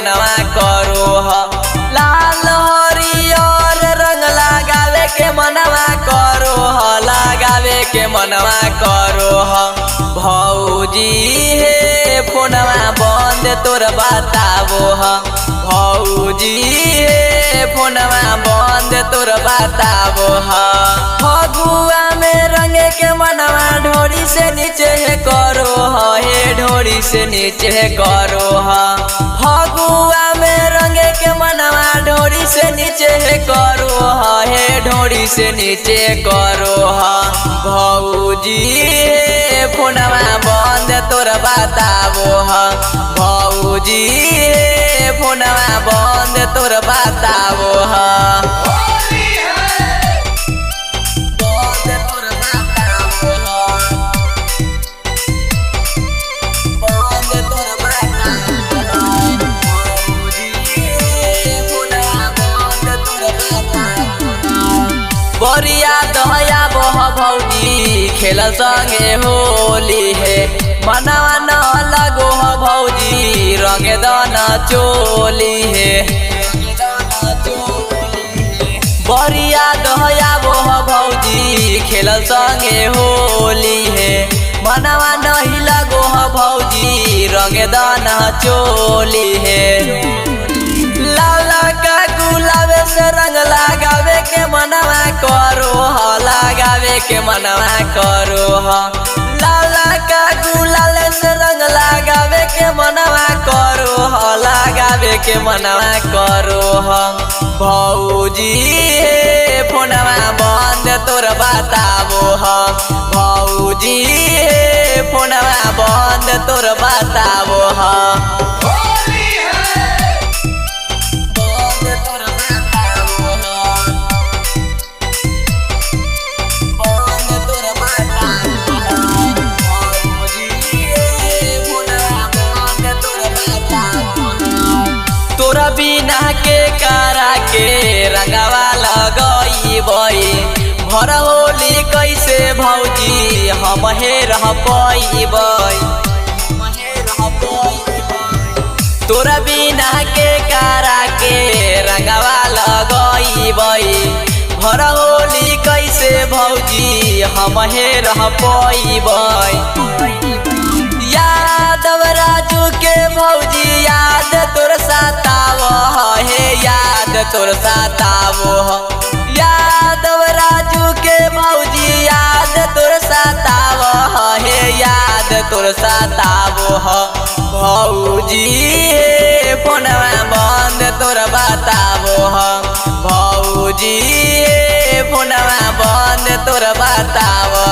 मनवा करो ह लाल हरियर रंग लगावे के मनवा करो ह लगावे के मनवा करो ह भौजी हे फोनवा बंद तोर बताबो ह भौजी हे फोनवा बंद तोर बताबो ह फगुआ में रंगे के मनवा ढोरी से नीचे है करो ह हे ढोरी से नीचे है करो ह फगुआ में रंगे के मनवा ढोरी से नीचे है करो ह हे ढोरी से नीचे करो ह भौजी हे फोनवा बंद तोर बताबो ह भौजी हे फोनवा बंद तोर बताबो ह बरिया दहया बह भौजी खेल संगे होली है मनवा न लगो ह भौजी रंग दन चोली है बरिया दहया बह भौजी खेल संगे होली है मनवा नहीं लगो ह भौजी रंग दन चोली है लाला का गुलाबे से रंग लगावे के मनवा करो ह लगावे के मनवा करो ह लाला का गुलाल से रंग लगावे के मनवा करो ह लगावे के मनवा करो ह भौजी हे फोनवा बंद तोर बताबो ह भौजी हे फोनवा बंद तोर बताबो ह तोरा बिना के करा के रंगवा लगइबै भर होली कैसे भौजी हम हे रह पैबै तोरा बिना के करा के रंगवा लगइबै भर होली कैसे भौजी हम हे रह पैबै यादव राजू के भौजी याद तोर सतावो हे याद तोर सतावो यादव राजू के भौजी याद तोर सतावो हे याद तोर सतावो भौजी हे फोनवा बंद तोर बताबो भौजी हे फोनवा बंद तोर बताबो